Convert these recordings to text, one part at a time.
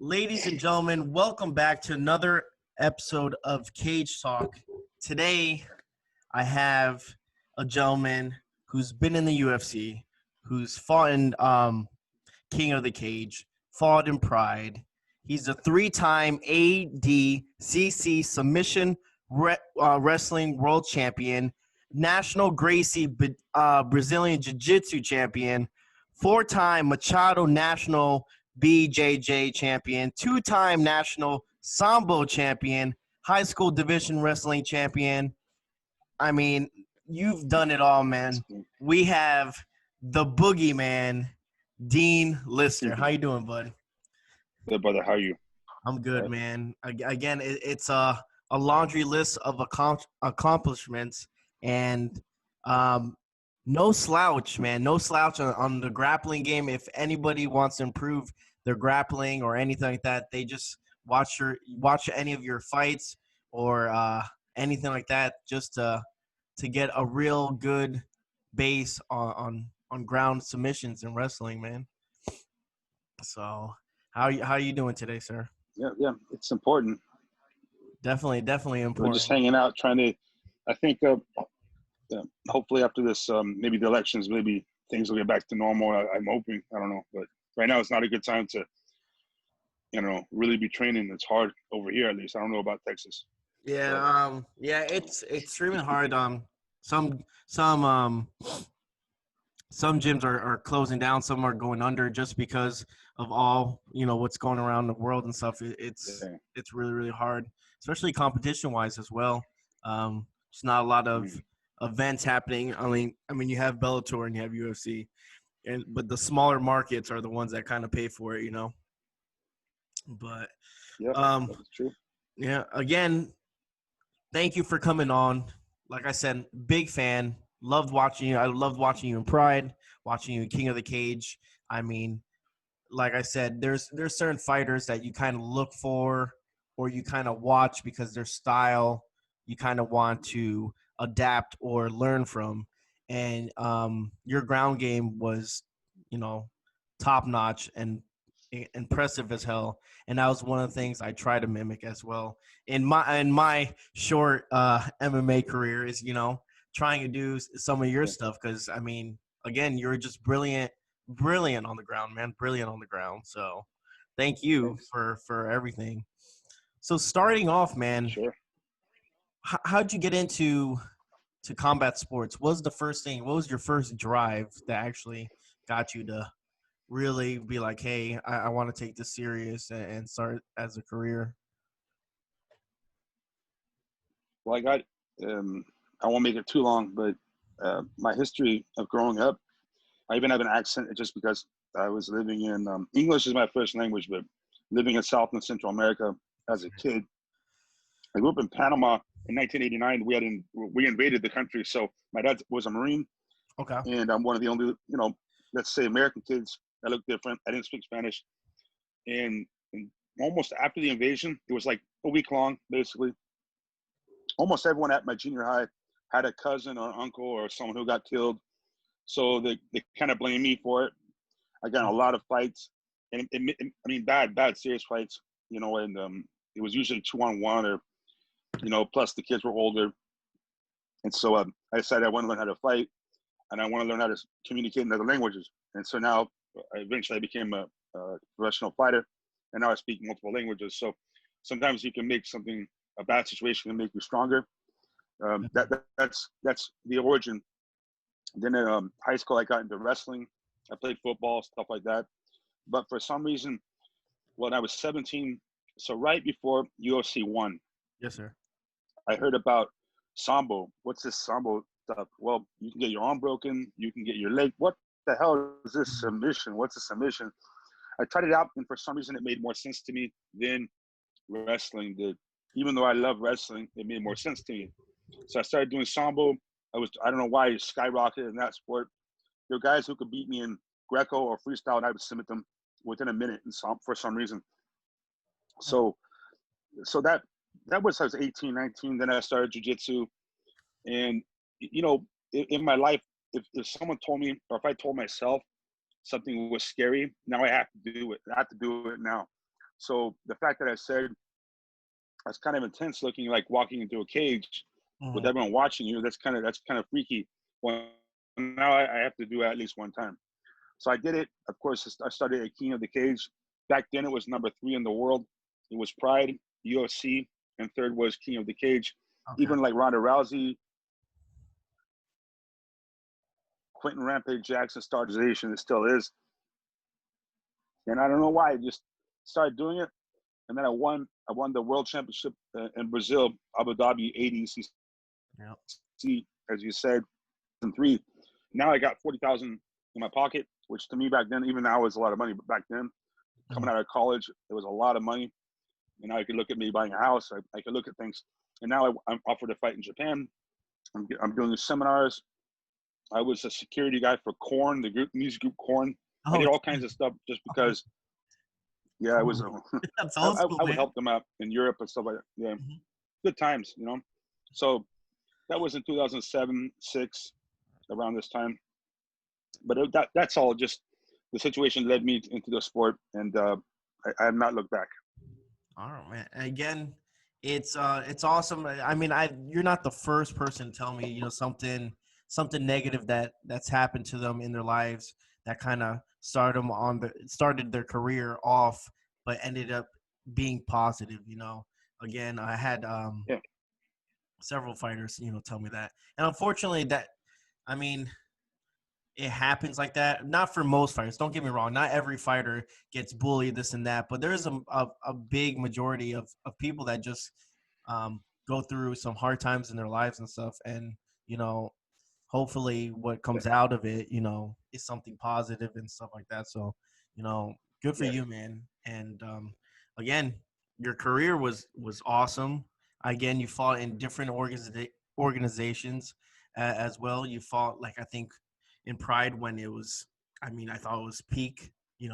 Ladies and gentlemen, welcome back to another episode of Cage Talk. Today, I have a gentleman who's been in the UFC, who's fought in King of the Cage, fought in Pride. He's a three-time ADCC submission wrestling world champion, national Gracie Brazilian Jiu-Jitsu champion, four-time Machado national BJJ champion, two-time national Sambo champion, high school division wrestling champion. I mean, you've done it all, man. We have the boogeyman, Dean Lister. How you doing, bud? Good, brother. How are you? I'm good, man. Again, it's a laundry list of accomplishments, and no slouch, man. No slouch on the grappling game. If anybody wants to improve their grappling or anything like that, they just watch any of your fights or anything like that, just to get a real good base on ground submissions in wrestling, man. So how you doing today, sir? Yeah, it's important. Definitely important. We're just hanging out, trying to. I think hopefully after this, maybe the elections, maybe things will get back to normal. I'm hoping. I don't know, but right now it's not a good time to, really be training. It's hard over here, at least. I don't know about Texas. Yeah, it's extremely hard. Some gyms are closing down. Some are going under just because of all what's going around the world and stuff. It's really hard, especially competition wise as well. There's not a lot of events happening. I mean, you have Bellator and you have UFC, but the smaller markets are the ones that kind of pay for it, But that's true. Yeah, again, thank you for coming on. Like I said, big fan. Loved watching you. I loved watching you in Pride, watching you in King of the Cage. I mean, like I said, there's certain fighters that you kind of look for or you kind of watch because their style you kind of want to adapt or learn from. And your ground game was, top notch and impressive as hell. And that was one of the things I try to mimic as well in my short MMA career is, trying to do some of your stuff. Cause I mean, again, you're just brilliant on the ground, man. Brilliant on the ground. So thank you for everything. So starting off, man, Sure. How'd you get into combat sports? What was your first drive that actually got you to really be like, hey, I want to take this serious and start as a career? Well, I won't make it too long, but my history of growing up, I even have an accent just because I was living in English is my first language, but living in South and Central America as a kid. I grew up in Panama in 1989. We invaded the country, so my dad was a Marine. Okay. And I'm one of the only, let's say American kids that look different. I didn't speak Spanish. And almost after the invasion, it was like a week long, basically. Almost everyone at my junior high had a cousin or uncle or someone who got killed. So they kind of blamed me for it. I got in a lot of fights. And bad, serious fights, and it was usually 2-on-1 or, plus the kids were older. And so I decided I want to learn how to fight and I want to learn how to communicate in other languages. And so now eventually I became a professional fighter, and now I speak multiple languages. So sometimes you can make a bad situation can make you stronger. That's the origin. Then in high school, I got into wrestling. I played football, stuff like that. But for some reason, when I was 17, so right before UFC 1, yes, sir, I heard about Sambo. What's this Sambo stuff? Well, you can get your arm broken. You can get your leg. What the hell is this submission? What's a submission? I tried it out, and for some reason, it made more sense to me than wrestling did. Even though I love wrestling, it made more sense to me. So I started doing Sambo. I don't know why it skyrocketed in that sport. There were guys who could beat me in Greco or freestyle, and I would submit them within a minute for some reason. So that was, I was 18, 19. Then I started jiu-jitsu. And, in my life, if someone told me, or if I told myself something was scary, now I have to do it. I have to do it now. So the fact that I said that's kind of intense looking, like walking into a cage with Mhm. everyone watching you. That's kind of freaky. Well, now I have to do it at least one time. So I did it. Of course, I started at King of the Cage. Back then, it was number 3 in the world. It was Pride, UFC, and third was King of the Cage. Okay. Even like Ronda Rousey, Quentin Rampage Jackson startization, it still is. And I don't know why. I just started doing it, and then I won. I won the World Championship in Brazil, Abu Dhabi ADCC, Yep. as you said, in 3. Now I got 40,000 in my pocket, which to me back then, even now, is a lot of money. But back then, coming Mhm. out of college, it was a lot of money. And now I could look at me buying a house. I could look at things. And now I'm offered a fight in Japan. I'm doing seminars. I was a security guy for Korn, the music group Korn. I Oh, did all kinds of stuff just okay. because, yeah, I was. Cool. That's old school, I would man. help them out in Europe and stuff like that. Yeah, Mhm. good times, you know. So that was in 2007, 6, around this time. But that's all just the situation led me into the sport, and I have not looked back. All right, man. Again, it's awesome. I mean, you're not the first person to tell me, something negative that's happened to them in their lives that kind of started their career off, but ended up being positive. Again, I had Yeah, several fighters, tell me that, and unfortunately, I mean, it happens like that. Not for most fighters. Don't get me wrong. Not every fighter gets bullied, this and that. But there's a big majority of people that just go through some hard times in their lives and stuff. And, you know, hopefully what yeah, comes out of it, is something positive and stuff like that. So, good for yeah, you, man. And again, your career was awesome. Again, you fought in different organizations as well. You fought, like, I think in Pride when it was, I mean, I thought it was peak, yeah,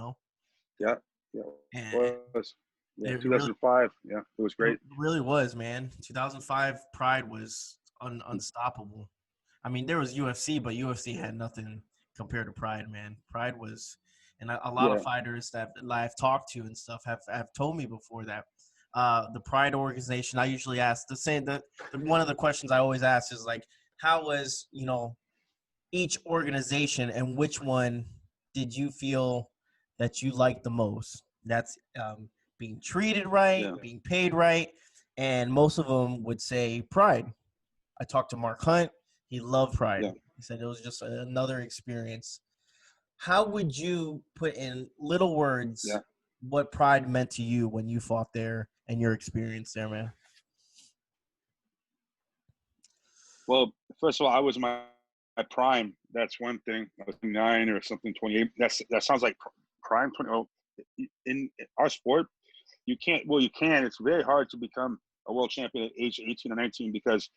yeah. and It was, yeah, it really 2005. Yeah, it was it great. really was, man. 2005 Pride was unstoppable. I mean, there was UFC, but UFC had nothing compared to Pride, man. Pride was, and a lot of Yeah, fighters that I've talked to and stuff have told me before that the Pride organization. I usually ask one of the questions I always ask is like, how was each organization and which one did you feel that you liked the most? That's being treated right, yeah, being paid right, and most of them would say Pride. I talked to Mark Hunt. He loved Pride. yeah. He said it was just another experience. How would you put in little words Yeah. what Pride meant to you when you fought there and your experience there, man? Well, first of all, I was my prime. That's one thing. I was 9 or something, 28. That sounds like prime 20. Oh, in our sport, you can't. Well, you can. It's very hard to become a world champion at age 18 or 19 because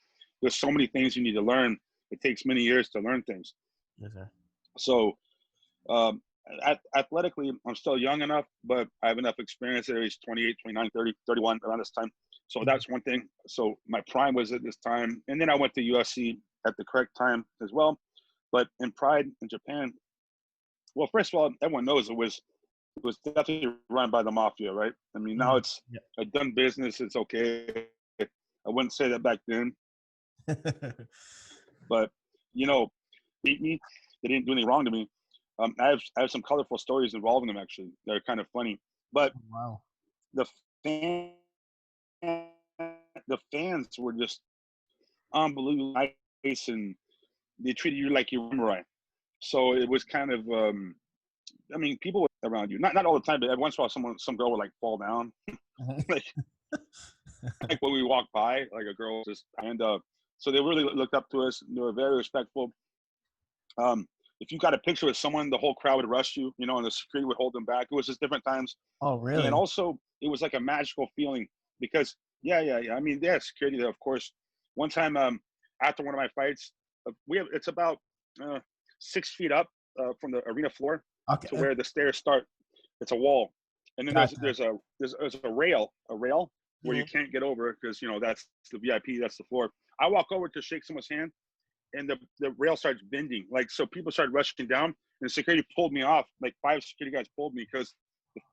there's so many things you need to learn. It takes many years to learn things. Yes, sir. So, um, athletically, I'm still young enough, but I have enough experience at age 28, 29, 30, 31 around this time. So Mhm. that's one thing. So my prime was at this time. And then I went to USC at the correct time as well. But in Pride in Japan, well, first of all, everyone knows it was definitely run by the mafia, right? I mean, now Mhm. it's Yeah. a done business. It's okay. I wouldn't say that back then, but you know, beat me. They didn't do anything wrong to me. I have some colorful stories involving them actually. They're kind of funny. But Wow. the fan, the fans were just unbelievably nice, and they treated you like you were samurai. So it was kind of, I mean, people around you, not all the time, but every once in a while, some girl would like fall down, like like when we walked by, like a girl just, and so they really looked up to us. They were very respectful. Um, if you got a picture with someone, the whole crowd would rush you, and the security would hold them back. It was just different times, Oh, and really? also it was like a magical feeling because, yeah. I mean, yeah, security there, of course. One time, after one of my fights, it's about uh, 6 feet up from the arena floor to Okay. where the stairs start. It's a wall, and then there's Gotcha. there's a there's a rail where you Mhm. can't get over because that's the VIP, that's the floor. I walk over to shake someone's hand, and the rail starts bending. Like, so people started rushing down, and security pulled me off. Like 5 security guys pulled me because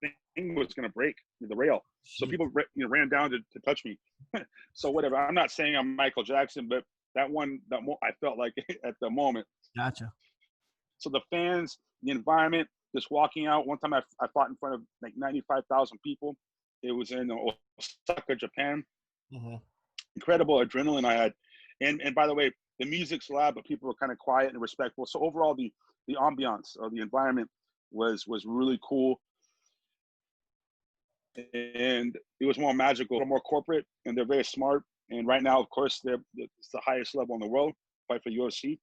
the thing was going to break the rail. So people ran down to touch me. So whatever. I'm not saying I'm Michael Jackson, but I felt like at the moment. Gotcha. So the fans, the environment, just walking out. One time I fought in front of like 95,000 people. It was in Osaka, Japan. Mm-hmm. Incredible adrenaline I had. And by the way, the music's loud, but people were kind of quiet and respectful. So overall, the ambiance or the environment was really cool. And it was more magical, more corporate, and they're very smart. And right now, of course, it's the highest level in the world, fight for UFC.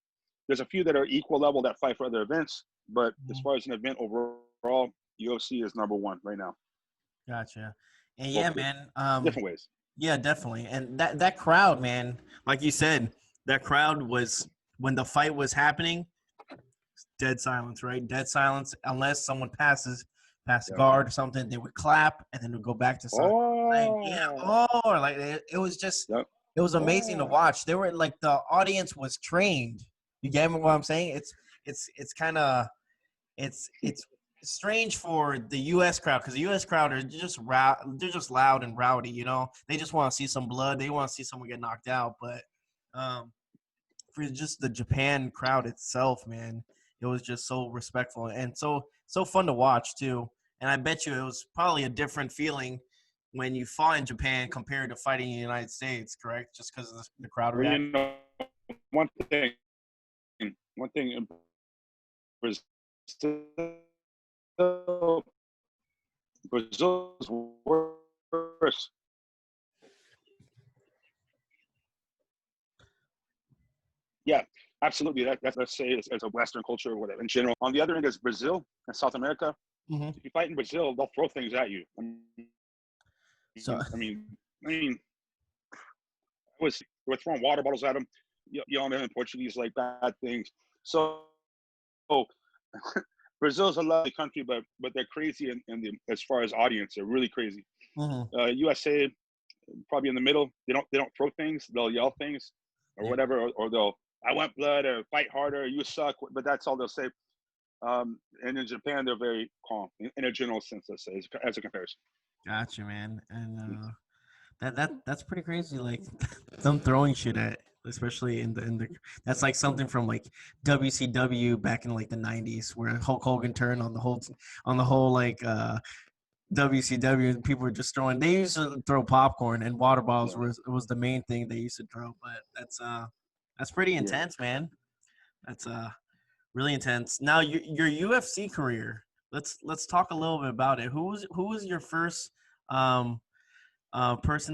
There's a few that are equal level that fight for other events, but as far as an event overall, UFC is number one right now. Gotcha. And yeah, man. Different ways. Yeah, definitely. And that crowd, man, like you said, that crowd was, when the fight was happening, dead silence, right? Dead silence, unless someone passes guard or something, they would clap and then it would go back to something. It was just, it was amazing to watch. They were like, the audience was trained. You get me what I'm saying? It's kind of, it's strange for the U.S. crowd, because the U.S. crowd are just they're just loud and rowdy. You know, they just want to see some blood. They want to see someone get knocked out. But for just the Japan crowd itself, man, it was just so respectful and so fun to watch too. And I bet you it was probably a different feeling when you fought in Japan compared to fighting in the United States, correct? Just because of the crowd reaction. You know, one thing in Brazil's worse. Yeah, absolutely. That's, let's say, as a Western culture or whatever in general. On the other end is Brazil and South America. Mm-hmm. If you fight in Brazil, they'll throw things at you. I mean, we're throwing water bottles at them, yelling in Portuguese like bad things. So, Brazil's a lovely country, but they're crazy as far as audience. They're really crazy. Mm-hmm. USA, probably in the middle. They don't throw things. They'll yell things or whatever, or they'll, I want blood, or fight harder, you suck. But that's all they'll say. And in Japan, they're very calm in a general sense, let's say, as a comparison. Gotcha, man. And that's pretty crazy. Like them throwing shit at, especially in the that's like something from like WCW back in like the 90s, where Hulk Hogan turned on the whole like WCW, and people were just throwing. They used to throw popcorn and water bottles. Was the main thing they used to throw. But that's pretty intense, man. That's really intense. Now your UFC career. Let's talk a little bit about it. Who was your first person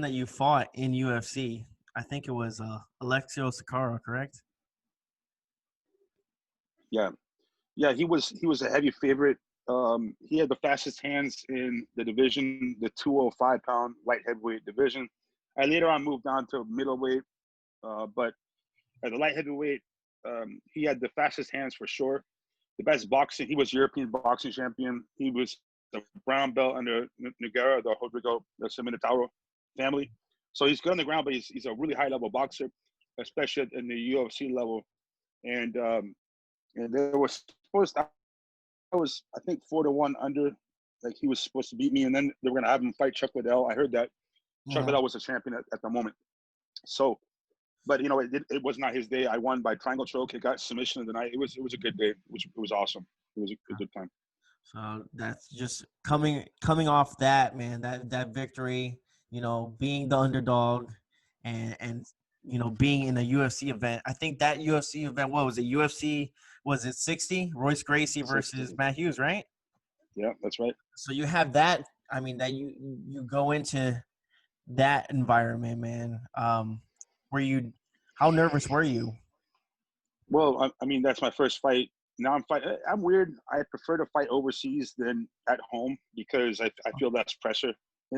that you fought in UFC? I think it was Alexio Sakara, correct? Yeah, he was a heavy favorite. He had the fastest hands in the division, the 205-pound light heavyweight division. I later on moved on to middleweight, but at the light heavyweight, he had the fastest hands for sure. The best boxing. He was European boxing champion. He was the brown belt under Nogueira, the Rodrigo Minotauro family. So he's good on the ground, but he's a really high level boxer, especially in the UFC level. And there was I was, I think, 4-1 under. Like, he was supposed to beat me, and then they were going to have him fight Chuck Liddell. I heard that Chuck Liddell was a champion at the moment. So, but you know, it was not his day. I won by triangle choke. It got submission of the night. It was a good day. It was awesome. It was a good time. So that's just coming off that, man. That victory. You know, being the underdog, and you know, being in a UFC event. I think that UFC event, what was it? UFC, was it 60? Royce Gracie versus 60. Matt Hughes, right? Yeah, that's right. So you have that. I mean, that you go into that environment, man. How nervous were you? Well, I mean, that's my first fight. Now I'm weird. I prefer to fight overseas than at home because I feel less pressure.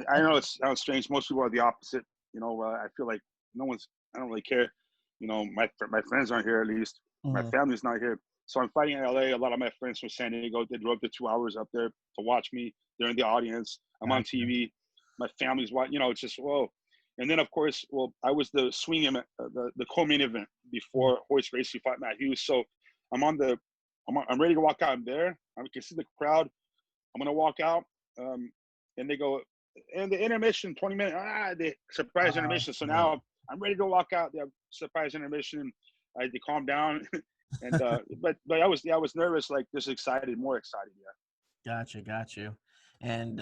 I know it sounds strange. Most people are the opposite. You know, I feel like I don't really care. You know, my friends aren't here, at least. My family's not here. So I'm fighting in LA. A lot of my friends from San Diego, they drove the 2 hours up there to watch me. They're in the audience. I'm on TV. My family's watching. You know, it's just, whoa. And then, of course, well, I was the swing event, the co-main event before Royce Gracie fought Matt Hughes. So I'm ready to walk out. I'm there. I can see the crowd. I'm going to walk out. and they go, and the intermission, 20 minutes, the surprise intermission. So Yeah. now I'm ready to walk out. The surprise intermission. I had to calm down, and but I was nervous, like just excited, more excited. Yeah. Got you. And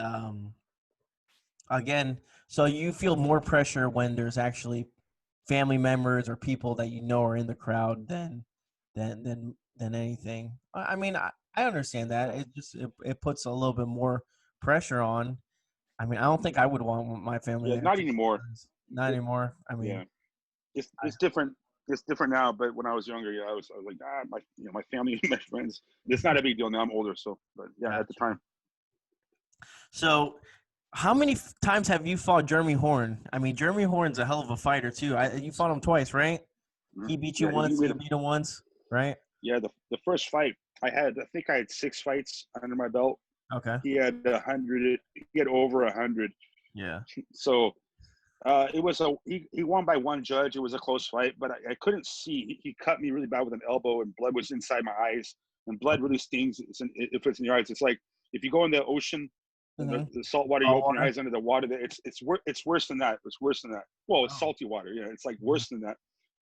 again, so you feel more pressure when there's actually family members or people that you know are in the crowd than anything. I mean, I understand that. It puts a little bit more pressure on. I mean, I don't think I would want my family Yeah, there. not anymore. Not anymore. I mean, Yeah, it's different. It's different now. But when I was younger, I was like, my family, my friends. It's not a big deal now. I'm older, so. But yeah, gotcha. at the time. So, how many times have you fought Jeremy Horn? I mean, Jeremy Horn's a hell of a fighter too. You fought him twice, right? Mm-hmm. He beat you once. You beat him once, right? Yeah, the first fight I think I had 6 fights under my belt. Okay. He had 100. He had over 100. Yeah. So it was he won by one judge. It was a close fight, but I couldn't see. He cut me really bad with an elbow, and blood was inside my eyes. And blood really stings if it's in your eyes. It's like if you go in the ocean, the salt water, you open your eyes under the water. It's worse than that. It's worse than that. Well, it's salty water. Yeah, it's like worse than that,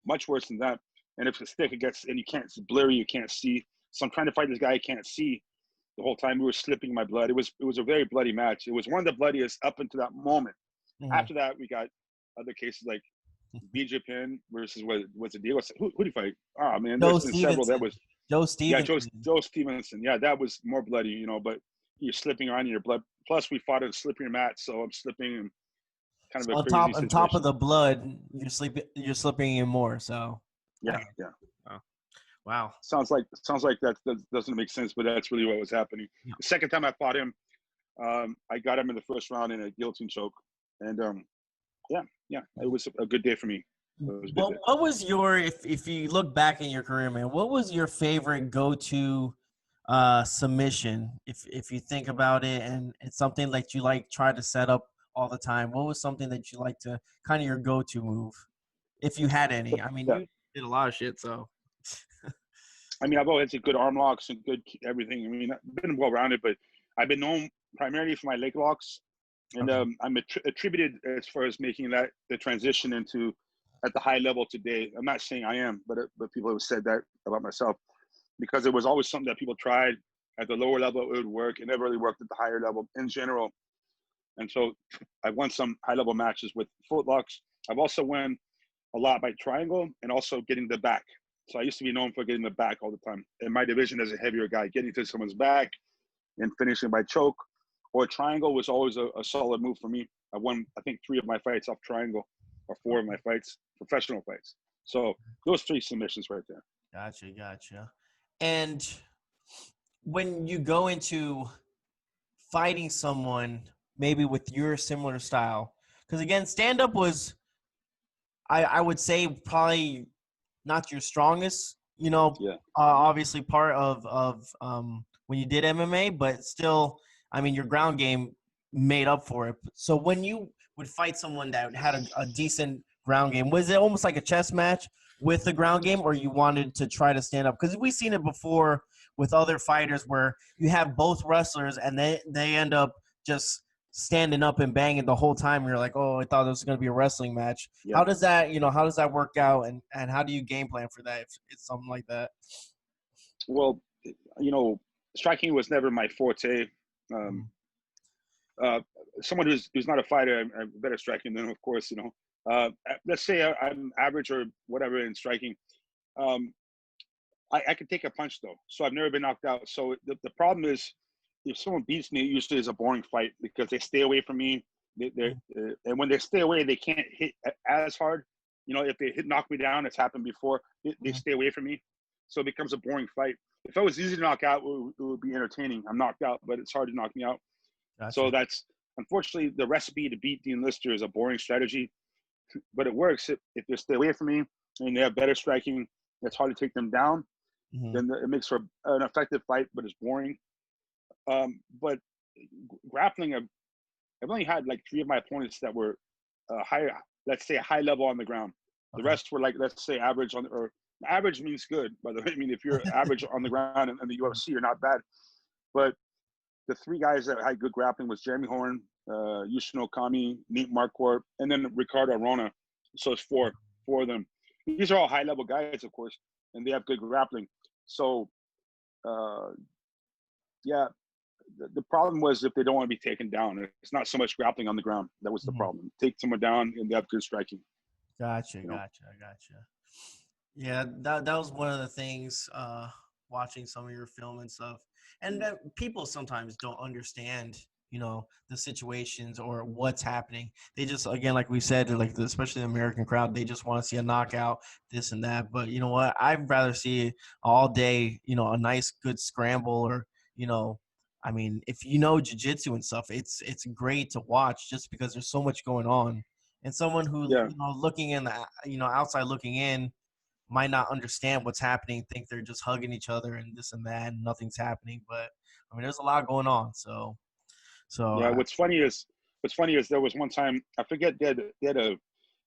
much worse than that. And if it's thick, it gets, and you can't, it's blurry, you can't see. So I'm trying to fight this guy I can't see the whole time. We were slipping my blood. It was a very bloody match. It was one of the bloodiest up until that moment. After that, we got other cases like BJ Penn versus what's the deal? Who did he fight? Oh man, there's been several. That was Joe Stevenson. Yeah, Joe Stevenson. Yeah, that was more bloody, but you're slipping around in your blood. Plus, we fought a slippery match, so I'm slipping and kind of a crazy situation. On top of the blood, you're slipping in more. So yeah. Wow. Sounds like that doesn't make sense, but that's really what was happening. Yeah. The second time I fought him, I got him in the first round in a guillotine choke, and it was a good day for me. Well, what was your, if you look back in your career, man, what was your favorite go-to submission? If you think about it, and it's something that you try to set up all the time, what was something that you like to kind of your go-to move, if you had any? I mean, you did a lot of shit, so. I mean, I've always had good arm locks and good everything. I mean, I've been well-rounded, but I've been known primarily for my leg locks. And I'm attributed as far as making the transition into at the high level today. I'm not saying I am, but people have said that about myself because it was always something that people tried at the lower level. It would work. It never really worked at the higher level in general. And so I've won some high-level matches with footlocks. I've also won a lot by triangle and also getting the back. So I used to be known for getting the back all the time. In my division as a heavier guy, getting to someone's back and finishing by choke or triangle was always a solid move for me. I won, I think, 3 of my fights off triangle or 4 of my fights, professional fights. So those 3 submissions right there. Gotcha. And when you go into fighting someone maybe with your similar style, because again, stand-up was, I would say, probably not your strongest, obviously part of when you did MMA, but still, I mean, your ground game made up for it. So when you would fight someone that had a decent ground game, was it almost like a chess match with the ground game, or you wanted to try to stand up? Because we've seen it before with other fighters where you have both wrestlers and they end up just standing up and banging the whole time. You're like, oh, I thought this was going to be a wrestling match. Yeah. How does that work out, and how do you game plan for that if it's something like that? Well, striking was never my forte. Someone who's not a fighter, I'm better striking than, of course, let's say I'm average or whatever in striking. I can take a punch though. So I've never been knocked out. So the problem is, if someone beats me, it usually is a boring fight because they stay away from me. And when they stay away, they can't hit as hard. If they knock me down, it's happened before. They stay away from me, so it becomes a boring fight. If I was easy to knock out, it would be entertaining. I'm knocked out, but it's hard to knock me out. Gotcha. So that's unfortunately the recipe to beat the enlister is a boring strategy, but it works if they stay away from me and they have better striking. It's hard to take them down. Then it makes for an effective fight, but it's boring. But grappling, I've only had like 3 of my opponents that were higher, let's say a high level on the ground. The rest were like, let's say average or average means good, by the way. I mean, if you're average on the ground in the UFC, you're not bad. But the three guys that had good grappling was Jeremy Horn, Yushin Okami, Nate Marquardt, and then Ricardo Arona. So it's four of them. These are all high level guys, of course, and they have good grappling. So, yeah, the problem was if they don't want to be taken down. It's not so much grappling on the ground. That was the problem. Take someone down, and they have good striking. Gotcha. Yeah, that was one of the things watching some of your film and stuff. And that people sometimes don't understand, the situations or what's happening. They just, again, like we said, like especially the American crowd, they just want to see a knockout, this and that. But you know what? I'd rather see all day, a nice good scramble or, I mean, if you know jiu-jitsu and stuff, it's great to watch just because there's so much going on. And someone who, looking in the, outside looking in, might not understand what's happening, think they're just hugging each other and this and that, and nothing's happening. But I mean, there's a lot going on. So yeah. What's funny is there was one time, I forget, they had it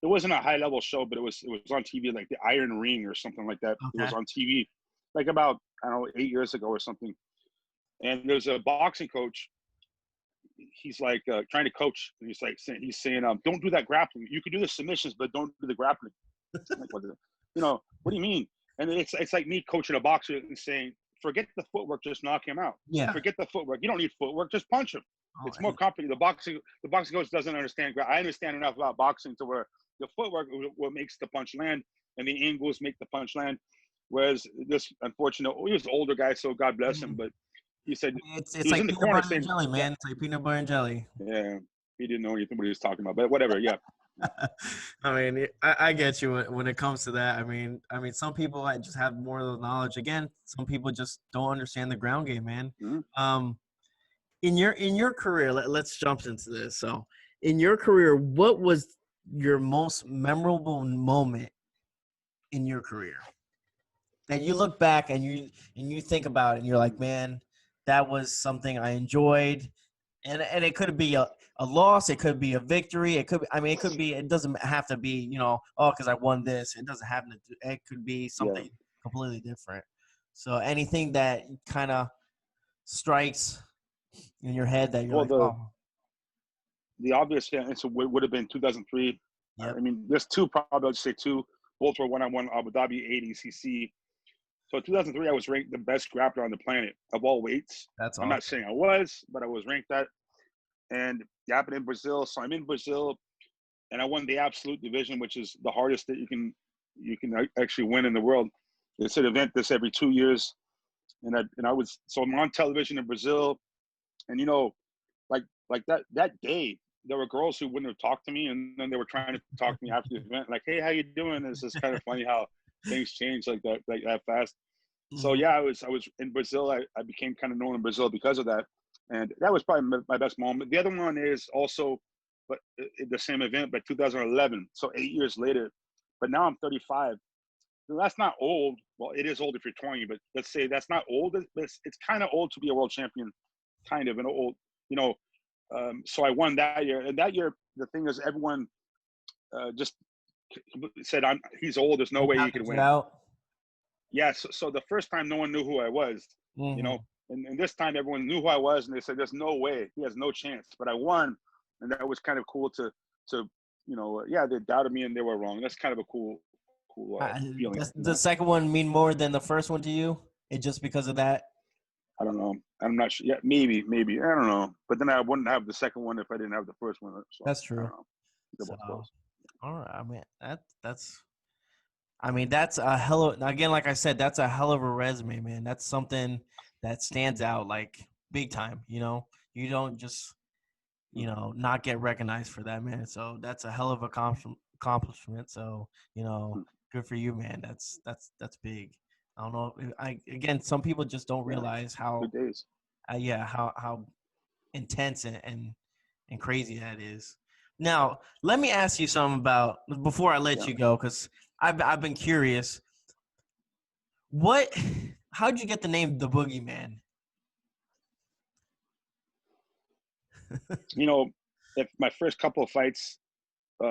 wasn't a high level show, but it was on TV, like the Iron Ring or something like that. Okay. It was on TV, like about, I don't know, 8 years ago or something. And there's a boxing coach. He's like trying to coach. And he's saying, don't do that grappling. You can do the submissions, but don't do the grappling. Like, what do you mean? And it's like me coaching a boxer and saying, forget the footwork, just knock him out. Yeah. Forget the footwork. You don't need footwork, just punch him. It's more complicated. The boxing coach doesn't understand. I understand enough about boxing to where the footwork what makes the punch land, and the angles make the punch land. Whereas this, unfortunately, he was an older guy, so God bless him, but he said it's like peanut butter and jelly, man. It's like peanut butter and jelly. Yeah, he didn't know anything what he was talking about, but whatever. Yeah. I mean, I get you when it comes to that. I mean, some people just have more of the knowledge. Again, some people just don't understand the ground game, man. Mm-hmm. In your career, let's jump into this. So, in your career, what was your most memorable moment in your career that you look back and you think about it and you're like, man, that was something I enjoyed, and it could be a loss, it could be a victory, it doesn't have to be, because I won this. It doesn't have to. It could be something completely different. So anything that kind of strikes in your head that you're the obvious answer would have been 2003. Yep. I mean, there's two, probably I'd say two. Both were one-on-one Abu Dhabi 80cc. So 2003, I was ranked the best grappler on the planet of all weights. That's awesome. I'm not saying I was, but I was ranked that. And it happened in Brazil. So I'm in Brazil, and I won the absolute division, which is the hardest that you can actually win in the world. It's an event that's every 2 years. And I'm on television in Brazil, and like that day, there were girls who wouldn't have talked to me, and then they were trying to talk to me after the event, like, "Hey, how you doing?" It's just kind of funny how things change like that fast. Mm-hmm. So yeah, I was in Brazil. I became kind of known in Brazil because of that, and that was probably my best moment. The other one is also, but the same event, but 2011. So 8 years later, but now I'm 35. That's not old. Well, it is old if you're 20, but let's say that's not old. It's kind of old to be a world champion, kind of an old, so I won that year. And that year, the thing is, everyone just said, he's old. There's no way he could win. Yeah. So the first time, no one knew who I was, mm-hmm. And this time everyone knew who I was, and they said, there's no way. He has no chance. But I won, and that was kind of cool to they doubted me and they were wrong. That's kind of a cool feeling. The second one mean more than the first one to you? It just because of that? I don't know. I'm not sure. Yeah, maybe. I don't know. But then I wouldn't have the second one if I didn't have the first one. So, that's true. All right. I mean, that's a hell of, again, like I said, that's a hell of a resume, man. That's something that stands out like big time. You don't just, not get recognized for that, man. So that's a hell of accomplishment. So, good for you, man. That's big. I don't know. Again, some people just don't realize how intense and crazy that is. Now, let me ask you something about before I let you go, because I've been curious. How'd you get the name the Boogeyman? If my first couple of fights,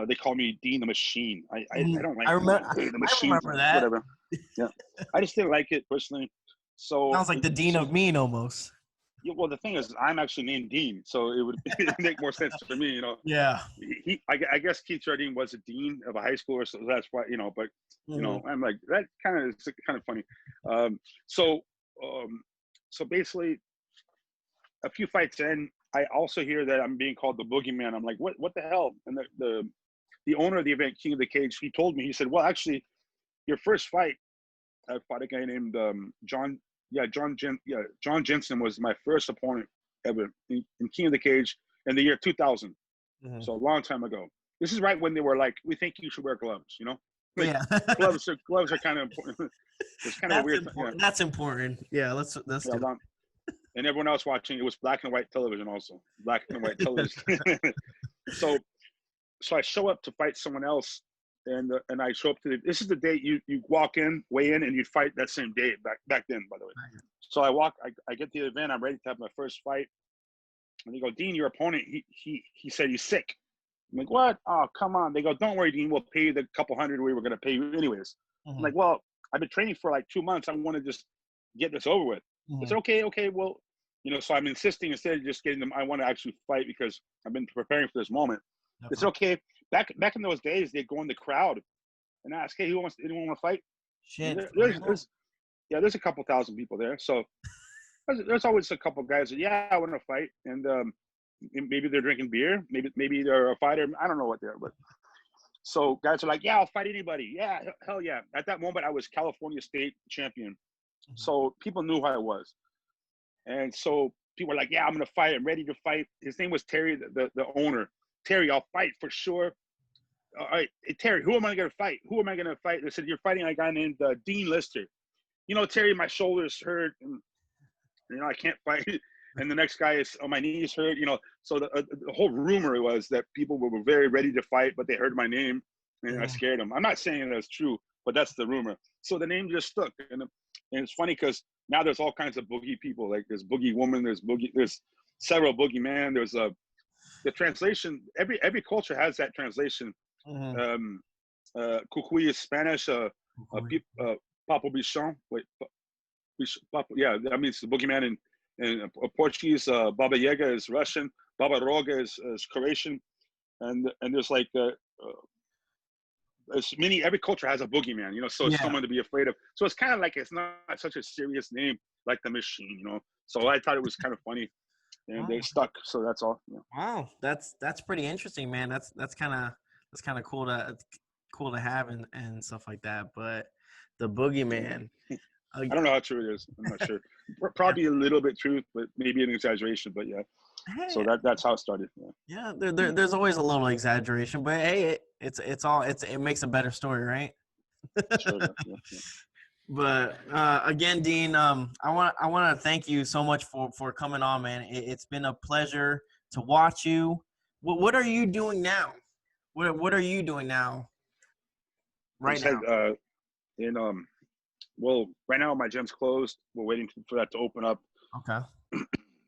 they call me Dean the Machine. I don't like the Machine. I remember that. Whatever. Yeah, I just didn't like it personally. So sounds like the Dean of Mean almost. Yeah, well, the thing is, I'm actually named Dean, so it would make more sense for me, you know. Yeah. I guess Keith Jardine was a dean of a high school, so that's why, you know. But you Mhm. know, I'm like that it's kind of funny. Um, so so basically, a few fights in, I also hear that I'm being called the boogeyman. I'm like, what the hell? And the owner of the event, King of the Cage, he told me, he said, well, actually, your first fight, I fought a guy named John Jensen was my first opponent ever in King of the Cage in the year 2000. Mhm. So a long time ago. This is right when they were like, we think you should wear gloves, you know? Like Yeah. gloves are kind of important. It's kind of a That's weird thing. Yeah. important. That's important. Yeah, let's Yeah, do it. long, and everyone else watching, it was black and white television also. Black and white television. so so I show up to fight someone else, and I show up to this is the day you walk in, weigh in, and you fight that same day back then, by the way. So I get to the event, I'm ready to have my first fight, and they go, Dean, your opponent, he said he's sick. I'm like, what? Oh, come on. They go, don't worry, Dean, we'll pay you the couple hundred we were gonna pay you anyways. I'm Mhm. like, well, I've been training for like 2 months. I want to just get this over with. It's Mhm. okay, well, you know, so I'm insisting instead of just getting them, I want to actually fight because I've been preparing for this moment. It's Definitely. okay. Back in those days, they'd go in the crowd and ask, hey, anyone want to fight? And Shit, for real? there's a couple thousand people there. So there's always a couple guys that, yeah, I want to fight. And maybe they're drinking beer. Maybe they're a fighter. I don't know what they're, but so guys are like, yeah, I'll fight anybody. Yeah, hell yeah. At that moment, I was California state champion. Mhm. So people knew who I was. And so people were like, yeah, I'm going to fight. I'm ready to fight. His name was Terry, the owner. Terry, I'll fight for sure. All right, hey, Terry, who am I going to fight? Who am I going to fight? They said, you're fighting a guy named Dean Lister. You know, Terry, my shoulders hurt. And, you know, I can't fight. And the next guy is, oh, my knees hurt. You know, so the whole rumor was that people were very ready to fight, but they heard my name and I Mhm. scared them. I'm not saying that's true, but that's the rumor. So the name just stuck. And it's funny because now there's all kinds of boogie people. Like there's boogie woman, there's several boogie man. There's the translation. Every culture has that translation. Mhm. Um, Cucuy is Spanish. Papo Bichon. Wait, yeah, that means the boogeyman in Portuguese. Baba Yaga is Russian. Baba Roga is Croatian. And there's like every culture has a boogeyman, you know, so it's Yeah. someone to be afraid of. So it's kind of like it's not such a serious name like the machine, you know. So I thought it was kind of funny, and Wow. they stuck. So that's all. Yeah. Wow. That's pretty interesting, man. That's kind of cool to have and stuff like that. But the Yeah. boogeyman. I don't know how true it is. I'm not sure. Yeah. Probably a little bit truth, but maybe an exaggeration. But yeah. So Hey, that's how it started. Yeah. yeah, there's always a little exaggeration, but hey, it makes a better story, right? Sure. Yeah. But again, Dean, I want to thank you so much for coming on, man. It's been a pleasure to watch you. What are you doing now? What are you doing now? I Right just had now? in well, right now my gym's closed. We're waiting for that to open up. Okay.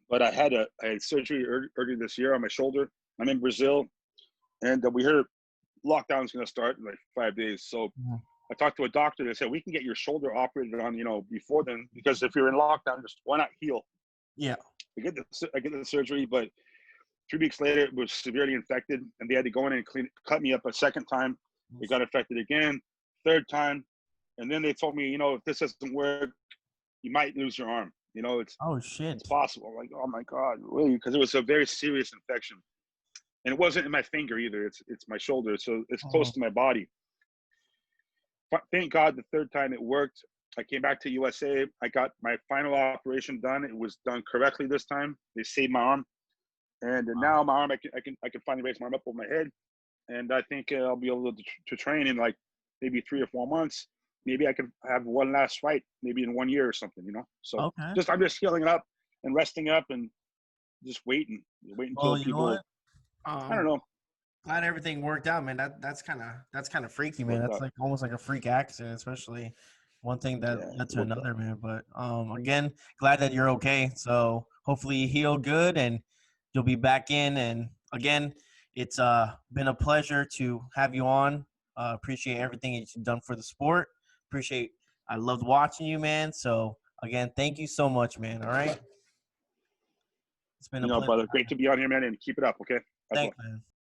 But I had surgery earlier this year on my shoulder. I'm in Brazil, and we heard lockdown's going to start in like 5 days. So Mhm. I talked to a doctor. They said we can get your shoulder operated on, you know, before then, because if you're in lockdown, just why not heal? Yeah. I get the surgery, but 3 weeks later it was severely infected, and they had to go in and cut me up a second time. It got infected again, third time, and then they told me, you know, if this doesn't work, you might lose your arm. You know, Oh shit. it's possible. Like, oh my God, really? Because it was a very serious infection. And it wasn't in my finger either. It's my shoulder. So it's close Mhm. to my body. Thank God the third time it worked. I came back to USA. I got my final operation done. It was done correctly this time. They saved my arm. And Wow. now my arm, I can finally raise my arm up over my head. And I think I'll be able to train in like maybe 3 or 4 months. Maybe I can have one last fight, maybe in 1 year or something, you know? So Okay. I'm just healing up and resting up and just waiting Well, until you know people, what? I don't know, Glad everything worked out, man. That's kind of freaky, man. worked That's out. like almost like a freak accident, especially one thing that Yeah, led to worked out. another, man. But again, glad that you're okay. So hopefully you heal good and you'll be back in. And again, it's been a pleasure to have you on. Appreciate everything that you've done for the sport. Appreciate. I loved watching you, man. So again, thank you so much, man. All right. It's been You a know, pleasure. brother, great to be on here, man, and keep it up, okay? That's all. Thanks, man.